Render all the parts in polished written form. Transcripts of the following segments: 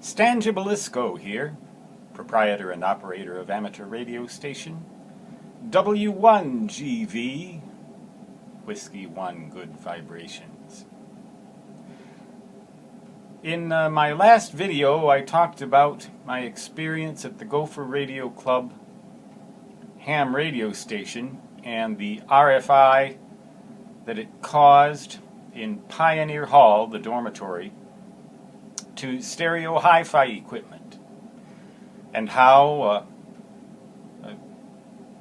Stan Gibilisco here, proprietor and operator of amateur radio station W1GV, Whiskey 1 Good Vibrations. In my last video, I talked about my experience at the Gopher Radio Club ham radio station and the RFI that it caused in Pioneer Hall, the dormitory, to stereo hi-fi equipment, and how,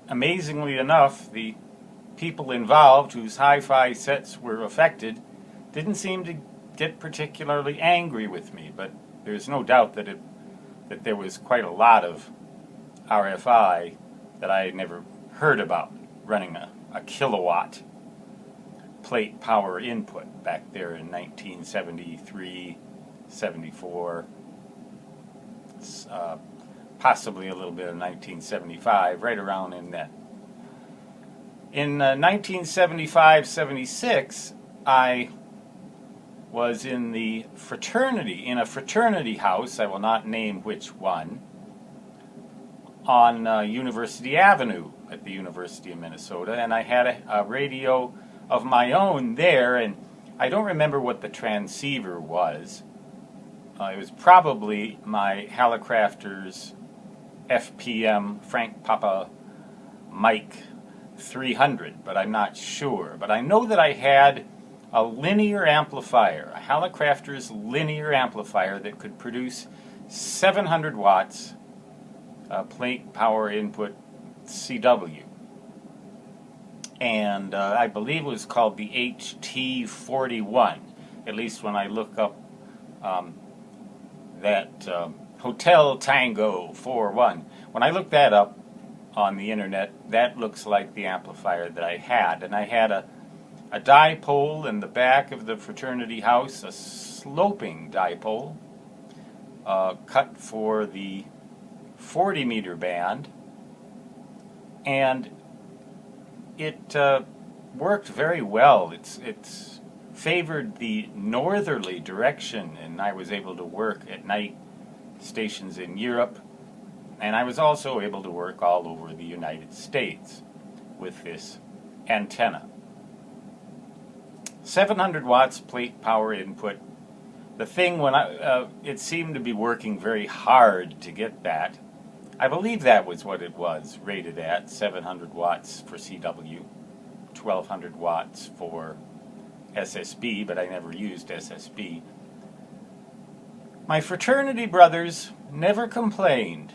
amazingly enough, the people involved whose hi-fi sets were affected didn't seem to get particularly angry with me, but there's no doubt that there was quite a lot of RFI that I had never heard about running a kilowatt plate power input back there in 1973, 74, possibly a little bit of 1975, right around in that. In 1975-76, I was in the fraternity, in a fraternity house, I will not name which one, on University Avenue at the University of Minnesota, and I had a radio of my own there, and I don't remember what the transceiver was. It was probably my Hallicrafter's FPM Frank Papa Mike 300, but I'm not sure. But I know that I had a linear amplifier, a Hallicrafter's linear amplifier that could produce 700 watts plate power input CW. And I believe it was called the HT41, at least when I look up that Hotel Tango 41. When I looked that up on the internet, that looks like the amplifier that I had. And I had a dipole in the back of the fraternity house, a sloping dipole, cut for the 40 meter band, and it worked very well. It's favored the northerly direction, and I was able to work at night stations in Europe, and I was also able to work all over the United States with this antenna. 700 watts plate power input. The thing, when it seemed to be working very hard to get that. I believe that was what it was rated at, 700 watts for CW, 1200 watts for SSB, but I never used SSB. My fraternity brothers never complained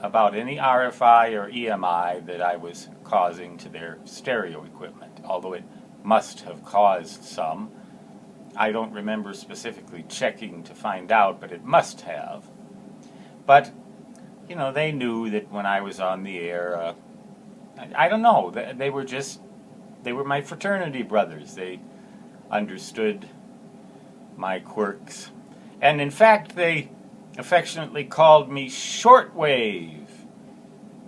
about any RFI or EMI that I was causing to their stereo equipment, although it must have caused some. I don't remember specifically checking to find out, but it must have. But, you know, they knew that when I was on the air, I don't know, they were my fraternity brothers. They understood my quirks. And in fact, they affectionately called me shortwave,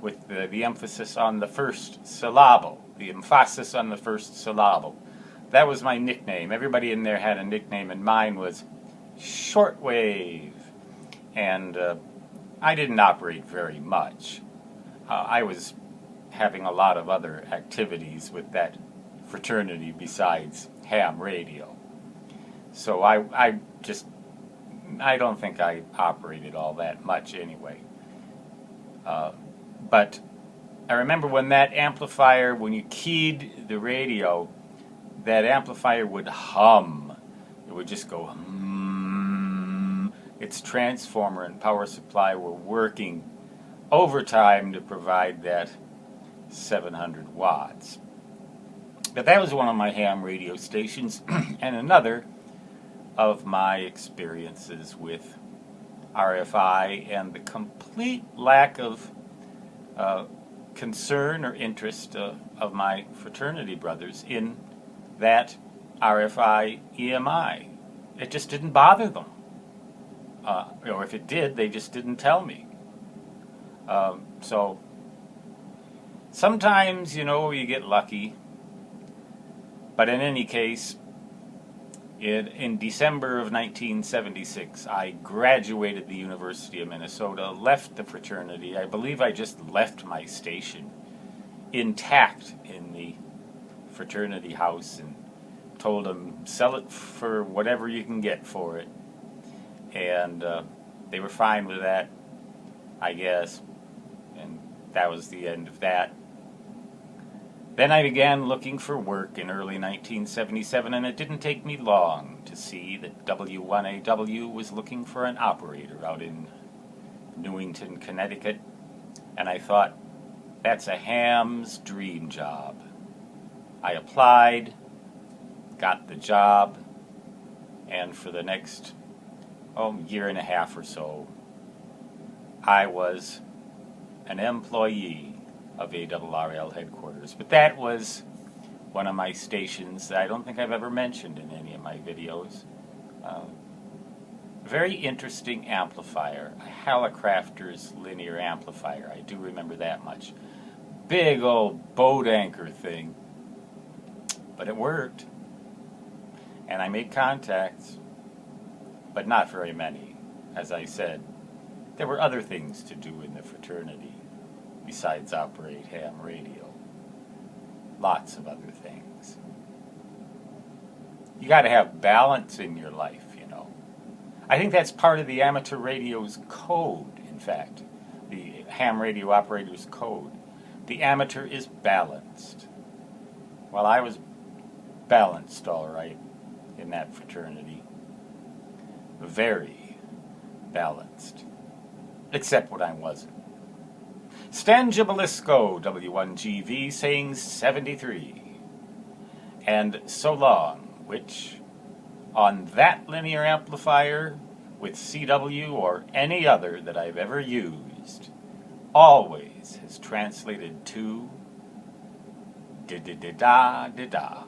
with the emphasis on the first syllable, the emphasis on the first syllable. That was my nickname. Everybody in there had a nickname, and mine was shortwave. And I didn't operate very much. I was having a lot of other activities with that fraternity besides ham radio. So I don't think I operated all that much anyway. But I remember when that amplifier, when you keyed the radio, that amplifier would hum. It would just go hum. Its transformer and power supply were working overtime to provide that 700 watts. But that was one of my ham radio stations, and another of my experiences with RFI and the complete lack of concern or interest of my fraternity brothers in that RFI EMI. It just didn't bother them. Or if it did, they just didn't tell me. So sometimes, you know, you get lucky. But in any case, In December of 1976, I graduated the University of Minnesota, left the fraternity. I believe I just left my station intact in the fraternity house and told them, sell it for whatever you can get for it. And they were fine with that, I guess. And that was the end of that. Then I began looking for work in early 1977, and it didn't take me long to see that W1AW was looking for an operator out in Newington, Connecticut. And I thought, that's a ham's dream job. I applied, got the job, and for the next year and a half or so, I was an employee of ARRL headquarters. But that was one of my stations that I don't think I've ever mentioned in any of my videos. A very interesting amplifier, a Hallicrafter's linear amplifier. I do remember that much. Big old boat anchor thing. But it worked. And I made contacts, but not very many. As I said, there were other things to do in the fraternity besides operate ham radio. Lots of other things. You got to have balance in your life, you know. I think that's part of the amateur radio's code, in fact. The ham radio operator's code. The amateur is balanced. Well, I was balanced, all right, in that fraternity. Very balanced. Except when I wasn't. Stan Gibalisco, W1GV, saying 73. And so long, which, on that linear amplifier, with CW or any other that I've ever used, always has translated to da-da-da-da-da-da.